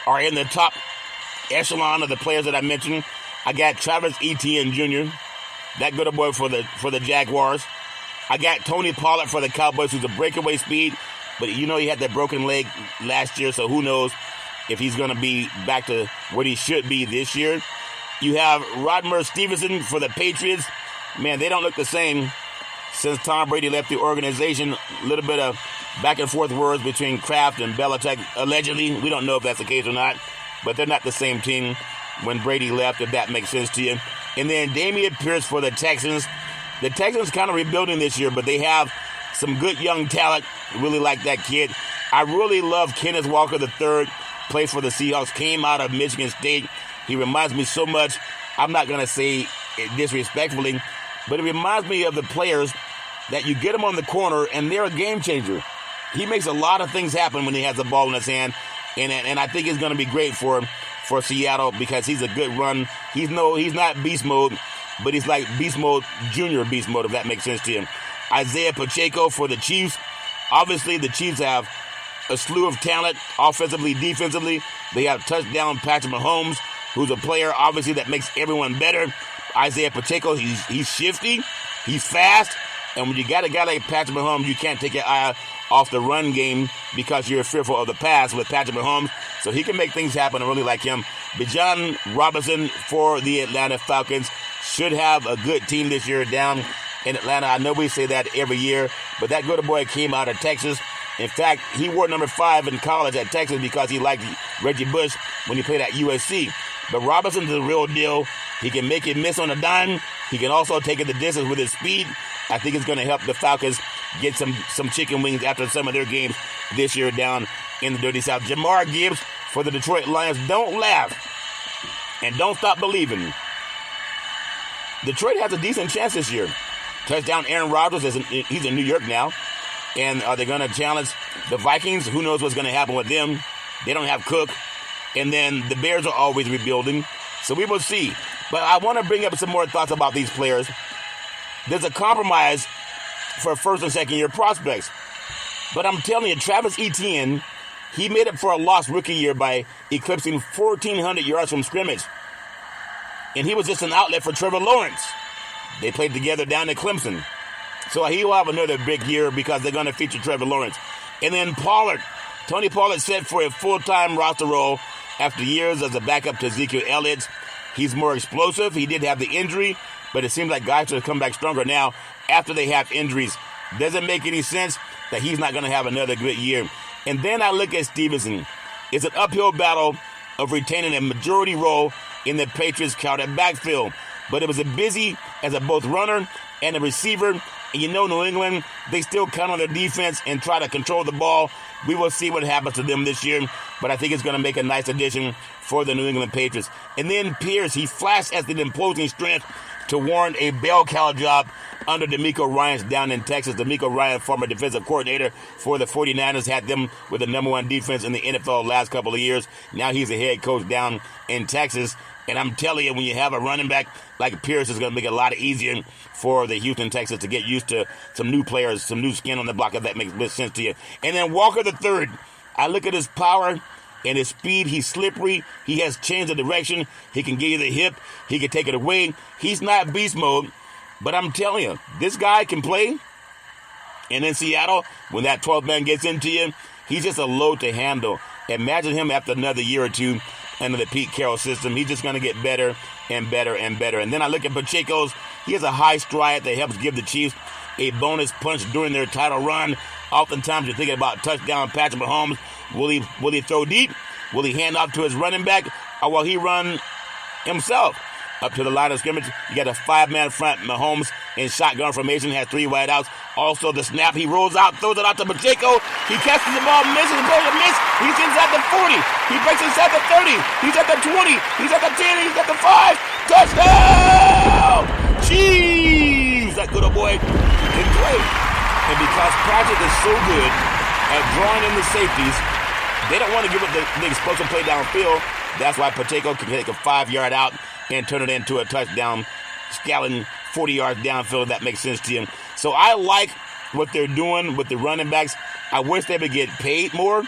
I: are in the top echelon of the players that I mentioned. I got Travis Etienne Jr., that good boy for the Jaguars. I got Tony Pollard for the Cowboys, who's a breakaway speed, but you know he had that broken leg last year, so who knows if he's going to be back to what he should be this year. You have Rodmer Stevenson for the Patriots. Man, they don't look the same since Tom Brady left the organization. A little bit of back and forth words between Kraft and Belichick, allegedly. We don't know if that's the case or not, but they're not the same team when Brady left, if that makes sense to you. And then Dameon Pierce for the Texans. The Texans kind of rebuilding this year, but they have some good young talent. Really like that kid. I really love Kenneth Walker III, plays for the Seahawks, came out of Michigan State. He reminds me so much, I'm not going to say it disrespectfully, but it reminds me of the players that you get them on the corner, and they're a game changer. He makes a lot of things happen when he has the ball in his hand, and I think it's going to be great for Seattle because he's a good run. He's not beast mode, but he's like beast mode, junior beast mode, if that makes sense to him. Isaiah Pacheco for the Chiefs. Obviously, the Chiefs have a slew of talent, offensively, defensively. They have touchdown Patrick Mahomes, who's a player, obviously, that makes everyone better. Isaiah Pacheco, he's shifty, he's fast, and when you got a guy like Patrick Mahomes, you can't take your eye off the run game because you're fearful of the pass with Patrick Mahomes, so he can make things happen. I really like him. Bijan Robinson for the Atlanta Falcons should have a good team this year down in Atlanta. I know we say that every year, but that good boy came out of Texas. In fact, he wore number 5 in college at Texas because he liked Reggie Bush when he played at USC. But Robinson's the real deal. He can make it miss on a dime. He can also take it the distance with his speed. I think it's going to help the Falcons get some chicken wings after some of their games this year down in the Dirty South. Jamar Gibbs for the Detroit Lions. Don't laugh and don't stop believing. Detroit has a decent chance this year. Touchdown Aaron Rodgers, he's in New York now. And are they going to challenge the Vikings? Who knows what's going to happen with them? They don't have Cook. And then the Bears are always rebuilding. So we will see. But I want to bring up some more thoughts about these players. There's a compromise for first and second year prospects. But I'm telling you, Travis Etienne, he made up for a lost rookie year by eclipsing 1,400 yards from scrimmage. And he was just an outlet for Trevor Lawrence. They played together down at Clemson. So he will have another big year because they're going to feature Trevor Lawrence. And then Pollard. Tony Pollard set for a full-time roster role after years as a backup to Ezekiel Elliott. He's more explosive. He did have the injury, but it seems like guys should come back stronger now after they have injuries. Doesn't make any sense that he's not going to have another good year. And then I look at Stevenson. It's an uphill battle of retaining a majority role in the Patriots' crowded backfield. But it was a busy as a both runner and a receiver. And you know New England, they still count on their defense and try to control the ball. We will see what happens to them this year. But I think it's going to make a nice addition for the New England Patriots. And then Pierce, he flashed as an imposing strength to warrant a bell cow job under DeMeco Ryans down in Texas. DeMeco Ryan, former defensive coordinator for the 49ers, had them with the number 1 defense in the NFL last couple of years. Now he's a head coach down in Texas. And I'm telling you, when you have a running back like Pierce, it's going to make it a lot easier for the Houston Texans to get used to some new players, some new skin on the block, if that makes sense to you. And then Walker III, I look at his power and his speed. He's slippery. He has changed the direction. He can give you the hip. He can take it away. He's not beast mode, but I'm telling you, this guy can play. And in Seattle, when that 12th man gets into you, he's just a load to handle. Imagine him after another year or two under the Pete Carroll system. He's just going to get better and better and better. And then I look at Pacheco's. He has a high stride that helps give the Chiefs a bonus punch during their title run. Oftentimes you're thinking about touchdown Patrick Mahomes. Will he throw deep? Will he hand off to his running back? Or will he run himself up to the line of scrimmage? You got a 5-man front. Mahomes in shotgun formation has 3 wideouts. Also the snap, he rolls out, throws it out to Pacheco. He catches the ball, misses, throws a miss. He's inside the 40. He breaks inside the 30. He's at the 20. He's at the 10. He's at the 5. Touchdown! Jeez, that good old boy can play. And because Patrick is so good at drawing in the safeties, they don't want to give up the explosive play downfield. That's why Pacheco can take a 5-yard out and turn it into a touchdown, scalloping 40 yards downfield. That makes sense to you. So I like what they're doing with the running backs. I wish they would get paid more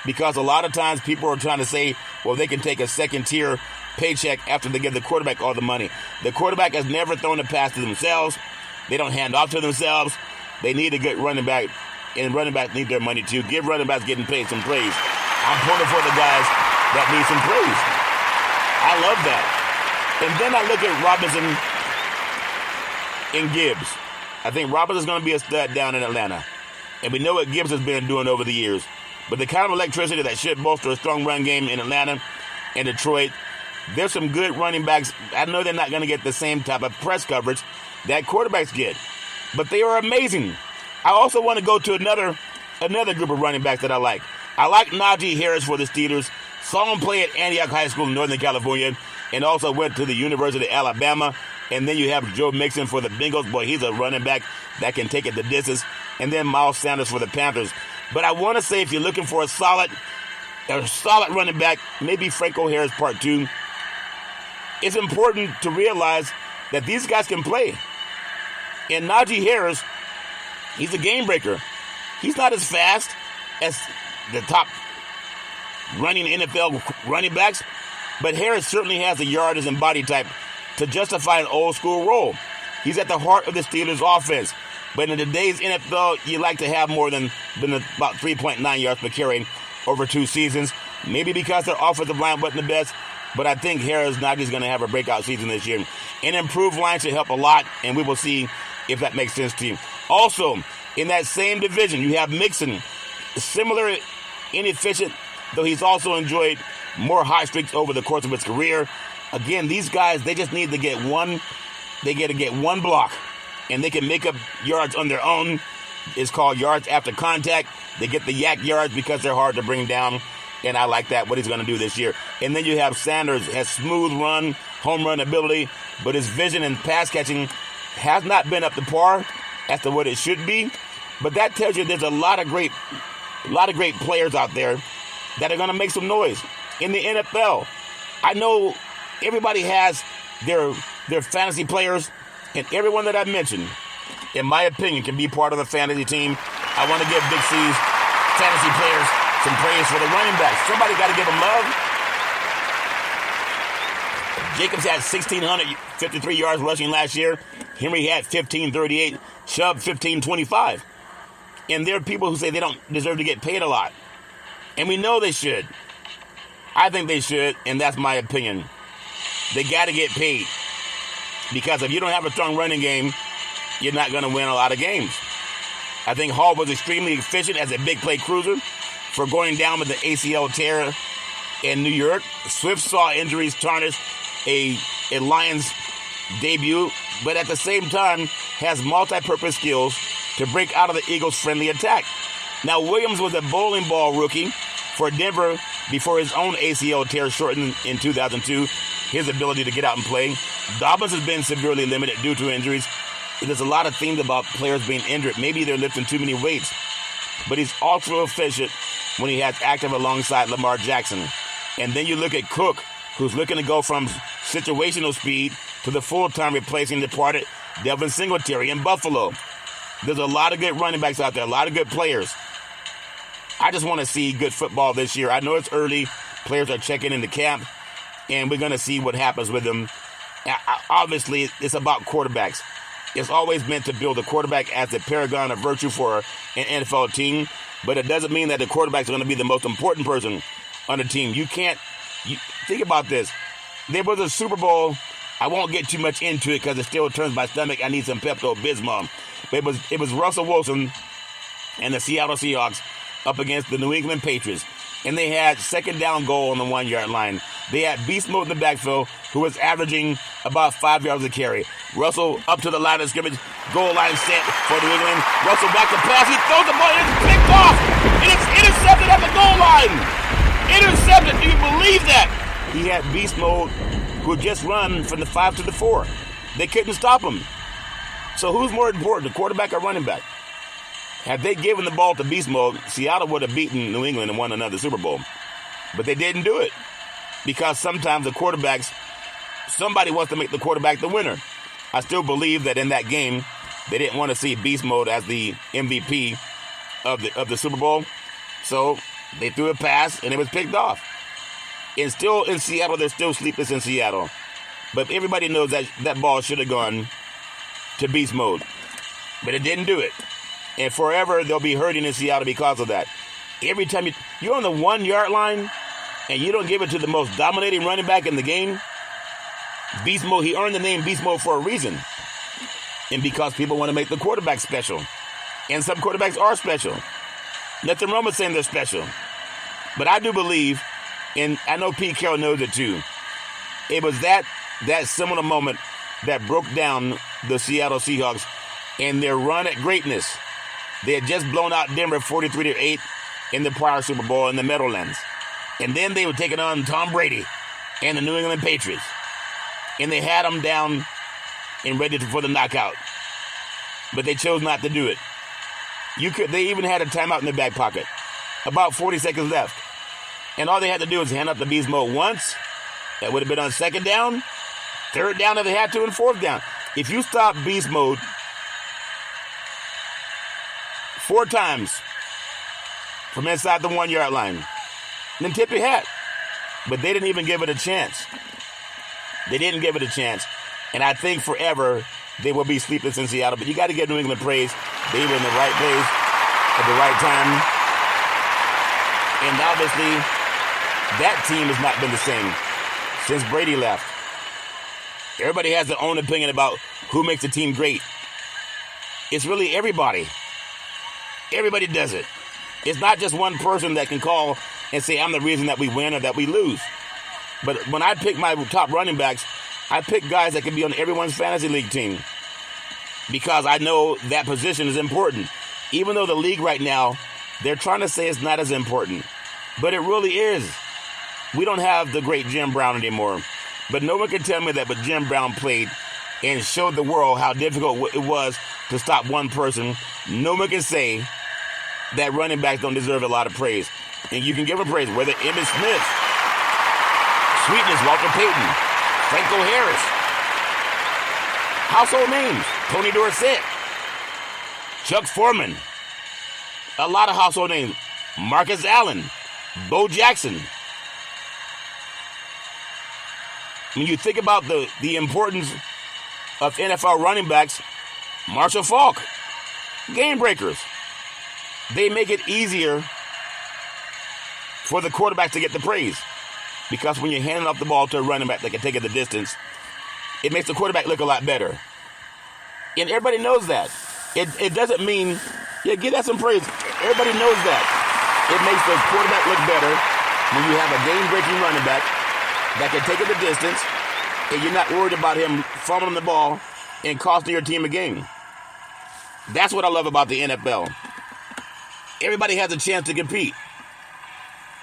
I: because a lot of times people are trying to say, well, they can take a second-tier paycheck after they give the quarterback all the money. The quarterback has never thrown a pass to themselves. They don't hand off to themselves. They need a good running back, and running backs need their money too. Give running backs getting paid some praise. I'm pulling for the guys that need some praise. I love that. And then I look at Robinson and Gibbs. I think Robinson's going to be a stud down in Atlanta. And we know what Gibbs has been doing over the years. But the kind of electricity that should bolster a strong run game in Atlanta and Detroit, there's some good running backs. I know they're not going to get the same type of press coverage that quarterbacks get. But they are amazing. I also want to go to another group of running backs that I like. I like Najee Harris for the Steelers. Saw him play at Antioch High School in Northern California and also went to the University of Alabama. And then you have Joe Mixon for the Bengals. Boy, he's a running back that can take it the distance. And then Miles Sanders for the Panthers. But I want to say if you're looking for a solid running back, maybe Franco Harris part 2, it's important to realize that these guys can play. And Najee Harris, he's a game breaker. He's not as fast as the top running NFL running backs, but Harris certainly has the yardage and body type to justify an old school role. He's at the heart of the Steelers' offense. But in today's NFL, you like to have more than about 3.9 yards per carry over 2 seasons. Maybe because their offensive line wasn't the best, but I think Harris Najee's going to have a breakout season this year. An improved line should help a lot, and we will see if that makes sense to you. Also, in that same division, you have Mixon, similar, inefficient, though he's also enjoyed more hot streaks over the course of his career. Again, these guys, they just need to get one block, and they can make up yards on their own. It's called yards after contact. They get the yak yards because they're hard to bring down, and I like that, what he's going to do this year. And then you have Sanders, has smooth run, home run ability, but his vision and pass catching has not been up to par as to what it should be. But that tells you there's a lot of great players out there that are going to make some noise in the NFL. I know everybody has their fantasy players, and everyone that I mentioned, in my opinion, can be part of the fantasy team. I want to give Big C's fantasy players some praise for the running backs. Somebody got to give them love. Jacobs had 1,653 yards rushing last year. Henry had 1,538. Chubb 1,525. And there are people who say they don't deserve to get paid a lot. And we know they should. I think they should, and that's my opinion. They got to get paid. Because if you don't have a strong running game, you're not going to win a lot of games. I think Hall was extremely efficient as a big play cruiser for going down with the ACL tear in New York. Swift saw injuries tarnish a Lions debut, but at the same time has multi-purpose skills to break out of the Eagles' friendly attack. Now, Williams was a bowling ball rookie for Denver before his own ACL tear shortened in 2002 his ability to get out and play. Dobbins has been severely limited due to injuries. There's a lot of themes about players being injured. Maybe they're lifting too many weights. But he's ultra efficient when he has active alongside Lamar Jackson. And then you look at Cook, who's looking to go from situational speed to the full-time replacing departed Devin Singletary in Buffalo. There's a lot of good running backs out there, a lot of good players. I just want to see good football this year. I know it's early. Players are checking into camp, and we're going to see what happens with them. Obviously, it's about quarterbacks. It's always meant to build a quarterback as the paragon of virtue for an NFL team, but it doesn't mean that the quarterback's going to be the most important person on the team. Think about this. There was a Super Bowl. I won't get too much into it because it still turns my stomach. I need some Pepto-Bismol. But it was Russell Wilson and the Seattle Seahawks up against the New England Patriots. And they had second down goal on the 1-yard line. They had Beast Mode in the backfield, who was averaging about 5 yards a carry. Russell up to the line of scrimmage, goal line set for New England. Russell back to pass. He throws the ball. It's picked off. And it's intercepted at the goal line. Intercepted. Do you believe that? He had Beast Mode, who had just run from the 5 to the 4. They couldn't stop him. So who's more important, the quarterback or running back? Had they given the ball to Beast Mode, Seattle would have beaten New England and won another Super Bowl. But they didn't do it. Because sometimes the quarterbacks, somebody wants to make the quarterback the winner. I still believe that in that game, they didn't want to see Beast Mode as the MVP of the Super Bowl. So they threw a pass and it was picked off. And still in Seattle, they're still sleepless in Seattle. But everybody knows that that ball should have gone to Beast Mode. But it didn't do it. And forever, they'll be hurting in Seattle because of that. Every time you're on the 1-yard line and you don't give it to the most dominating running back in the game, Beast Mode, he earned the name Beast Mode for a reason. And because people want to make the quarterback special. And some quarterbacks are special. Nothing wrong with saying they're special. But I do believe, and I know Pete Carroll knows it too, it was that similar moment that broke down the Seattle Seahawks and their run at greatness. They had just blown out Denver 43-8 in the prior Super Bowl in the Meadowlands. And then they were taking on Tom Brady and the New England Patriots. And they had them down and ready for the knockout. But they chose not to do it. They even had a timeout in their back pocket. About 40 seconds left. And all they had to do was hand up the beast mode once. That would have been on second down, third down if they had to, and fourth down. If you stop beast mode 4 times from inside the 1 yard line, then tip your hat. But they didn't even give it a chance. They didn't give it a chance. And I think forever they will be sleepless in Seattle. But you got to give New England praise. They were in the right place at the right time. And obviously, that team has not been the same since Brady left. Everybody has their own opinion about who makes a team great. It's really everybody. Everybody does it. It's not just one person that can call and say, I'm the reason that we win or that we lose. But when I pick my top running backs, I pick guys that can be on everyone's fantasy league team because I know that position is important. Even though the league right now, they're trying to say it's not as important. But it really is. We don't have the great Jim Brown anymore. But no one can tell me that but Jim Brown played and showed the world how difficult it was to stop one person. No one can say that running backs don't deserve a lot of praise. And you can give them praise, whether Emmitt Smith, Sweetness, Walter Payton, Franco Harris, household names, Tony Dorsett, Chuck Foreman, a lot of household names, Marcus Allen, Bo Jackson. When you think about the importance of NFL running backs, Marshall Faulk, game breakers. They make it easier for the quarterback to get the praise. Because when you're handing off the ball to a running back that can take it the distance, it makes the quarterback look a lot better. And everybody knows that. It doesn't mean, give that some praise. Everybody knows that. It makes the quarterback look better when you have a game-breaking running back that can take it the distance, and you're not worried about him fumbling the ball and costing your team a game. That's what I love about the NFL. Everybody has a chance to compete.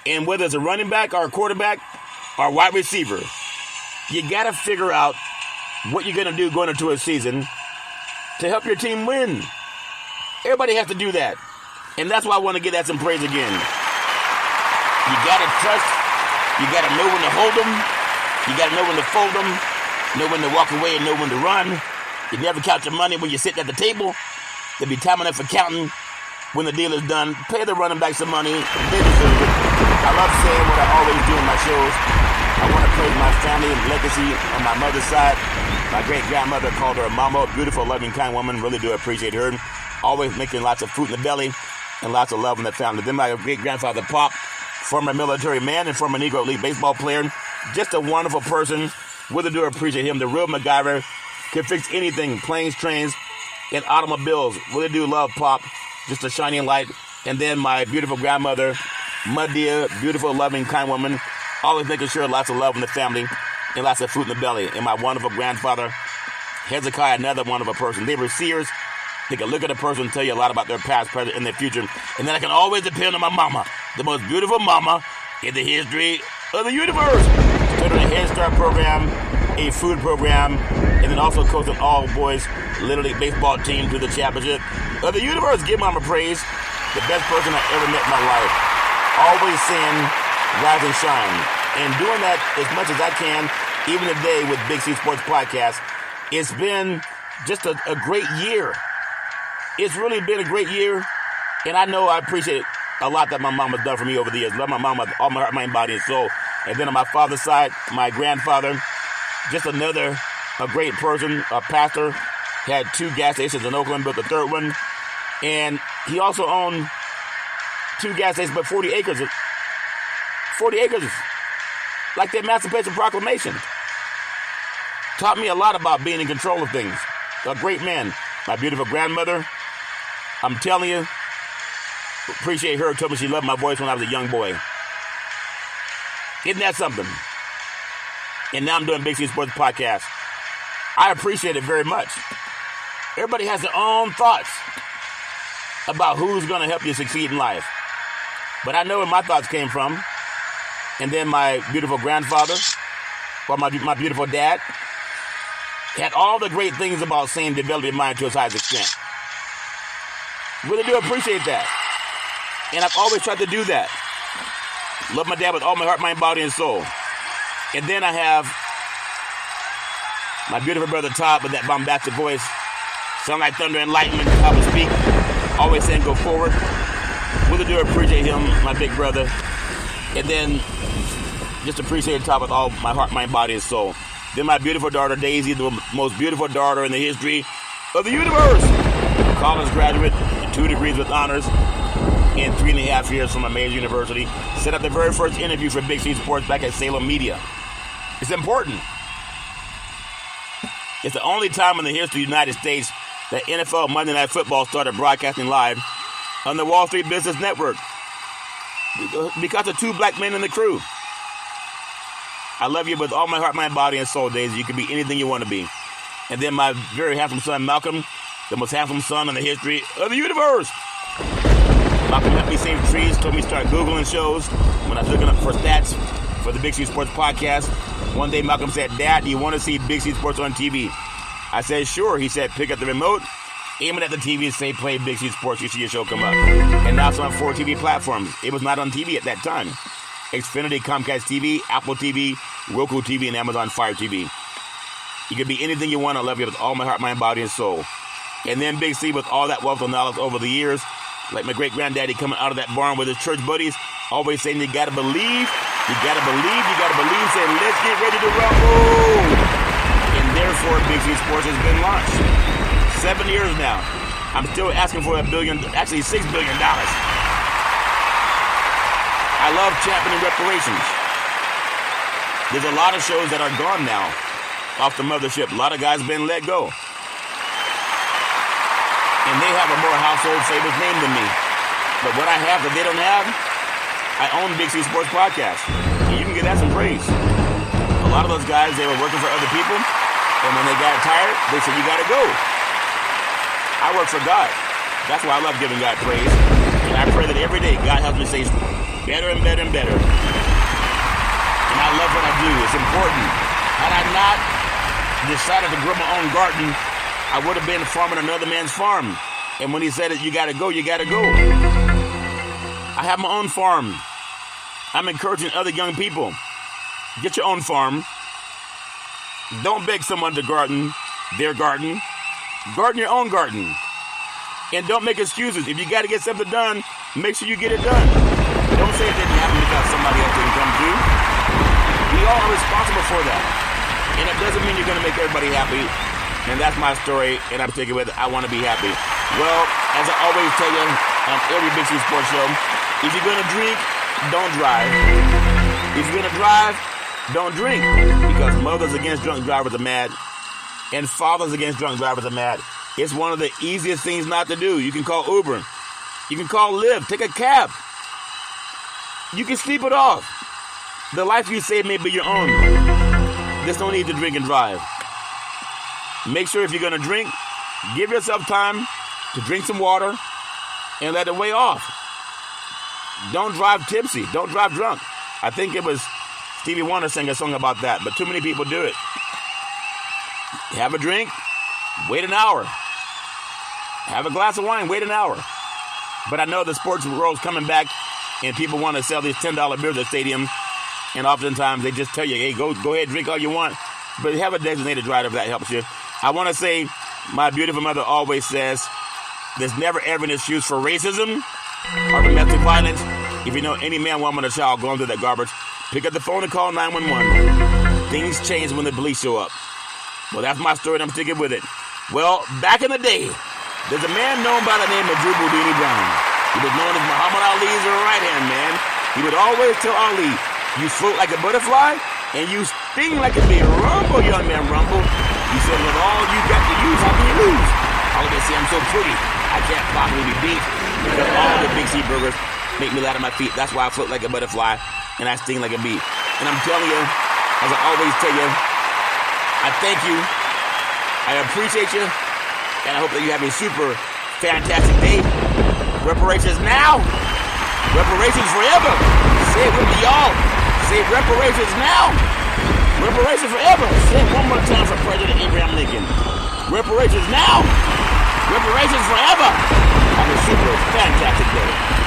I: And whether it's a running back or a quarterback or a wide receiver, you got to figure out what you're going to do going into a season to help your team win. Everybody has to do that. And that's why I want to give that some praise again. You got to trust. You got to know when to hold them. You got to know when to fold them. Know when to walk away and know when to run. You never count your money when you're sitting at the table. There'll be time enough for counting when the deal is done. Pay the running back some money. They deserve it. I love saying what I always do in my shows. I want to praise my family and legacy on my mother's side. My great-grandmother called her a mama, a beautiful, loving, kind woman. Really do appreciate her. Always making lots of fruit in the belly and lots of love in the family. Then my great-grandfather, Pop, former military man and former Negro League baseball player. Just a wonderful person. Really do appreciate him. The real MacGyver. Can fix anything, planes, trains, and automobiles. Really do love Pop. Just a shining light. And then my beautiful grandmother, my dear, beautiful, loving, kind woman, always making sure lots of love in the family and lots of fruit in the belly. And my wonderful grandfather, Hezekiah, another wonderful person. They were seers. They can look at a person and tell you a lot about their past, present, and their future. And then I can always depend on my mama, the most beautiful mama in the history of the universe. Started a Head Start program, a food program, and then also coached an all-boys Little League baseball team to the championship of the universe. Give mama praise. The best person I ever met in my life. Always saying, rise and shine. And doing that as much as I can, even today with Big C Sports Podcast. It's been just a great year. It's really been a great year. And I know I appreciate a lot that my mama's done for me over the years. Love my mama, all my heart, mind, body, and soul. And then on my father's side, my grandfather, just a great person, a pastor. Had 2 gas stations in Oakland, built the 3rd one. And he also owned 2 gas stations, but 40 acres. 40 acres, like the Emancipation Proclamation. Taught me a lot about being in control of things. A great man. My beautiful grandmother, I'm telling you, appreciate her. Told me she loved my voice when I was a young boy. Isn't that something? And now I'm doing Big C Sports Podcast. I appreciate it very much. Everybody has their own thoughts about who's going to help you succeed in life. But I know where my thoughts came from. And then my beautiful grandfather, or my beautiful dad, had all the great things about saying develop your mind to its highest extent. Really do appreciate that. And I've always tried to do that. Love my dad with all my heart, mind, body, and soul. And then I have my beautiful brother Todd with that bombastic voice. Sound like thunder and lightning, how to speak. Always saying go forward. Really do appreciate him, my big brother. And then just appreciate Todd with all my heart, mind, body, and soul. Then my beautiful daughter Daisy, the most beautiful daughter in the history of the universe. College graduate, 2 degrees with honors in 3.5 years from a major university. Set up the very first interview for Big C Sports back at Salem Media. It's important. It's the only time in the history of the United States that NFL Monday Night Football started broadcasting live on the Wall Street Business Network because of 2 black men in the crew. I love you with all my heart, mind, body, and soul, Daisy. You can be anything you want to be. And then my very handsome son, Malcolm, the most handsome son in the history of the universe. Malcolm helped me save trees, told me to start Googling shows when I was looking up for stats for the Big C Sports podcast. One day, Malcolm said, Dad, do you want to see Big C Sports on TV? I said, sure. He said, pick up the remote, aim it at the TV, and say, play Big C Sports. You see your show come up. And now it's on 4 TV platforms. It was not on TV at that time. Xfinity, Comcast TV, Apple TV, Roku TV, and Amazon Fire TV. You can be anything you want. I love you with all my heart, mind, body, and soul. And then Big C with all that wealth of knowledge over the years, like my great-granddaddy coming out of that barn with his church buddies, always saying you gotta believe, saying let's get ready to rumble. And therefore Big C Sports has been launched. 7 years now. I'm still asking for $1 billion, actually $6 billion. I love championing reparations. There's a lot of shows that are gone now off the mothership. A lot of guys been let go. And they have a more household famous name than me. But what I have that they don't have, I own Big C Sports Podcast. And you can give that some praise. A lot of those guys, they were working for other people. And when they got tired, they said, you got to go. I work for God. That's why I love giving God praise. And I pray that every day God helps me say better and better and better. And I love what I do. It's important. Had I not decided to grow my own garden, I would have been farming another man's farm. And when he said it, you got to go, you got to go. I have my own farm. I'm encouraging other young people. Get your own farm. Don't beg someone to garden their garden. Garden your own garden. And don't make excuses. If you got to get something done, make sure you get it done. Don't say it didn't happen because somebody else didn't come through. We all are responsible for that. And it doesn't mean you're going to make everybody happy. And that's my story, and I'm sticking with it. I want to be happy. Well, as I always tell you on every Big C Sports show, if you're going to drink, don't drive. If you're going to drive, don't drink. Because mothers against drunk drivers are mad, and fathers against drunk drivers are mad. It's one of the easiest things not to do. You can call Uber. You can call Lyft. Take a cab. You can sleep it off. The life you save may be your own. Just don't need to drink and drive. Make sure if you're going to drink, give yourself time to drink some water and let it weigh off. Don't drive tipsy. Don't drive drunk. I think it was Stevie Wonder sang a song about that, but too many people do it. Have a drink, wait an hour. Have a glass of wine, wait an hour. But I know the sports world's coming back and people want to sell these $10 beers at stadiums, and oftentimes they just tell you, hey, go ahead, drink all you want, but have a designated driver if that helps you. I want to say, my beautiful mother always says, there's never ever an excuse for racism or domestic violence. If you know any man, woman, or child going through that garbage, pick up the phone and call 911. Things change when the police show up. Well, that's my story, and I'm sticking with it. Well, back in the day, there's a man known by the name of Drew Boudini Brown. He was known as Muhammad Ali's right-hand man. He would always tell Ali, you float like a butterfly, and you sting like a bee. Rumble, young man, rumble. He said, with all you got to use, how can you lose? Ali would say, I'm so pretty, I can't possibly be beat. Because all the Big C burgers make me light on my feet. That's why I float like a butterfly, and I sting like a bee. And I'm telling you, as I always tell you, I thank you, I appreciate you, and I hope that you have a super fantastic day. Reparations now, reparations forever. Say it with me, y'all. Say reparations now, Reparations forever. Say it one more time for President Abraham Lincoln. Reparations now. Reparations forever. Have a super fantastic day.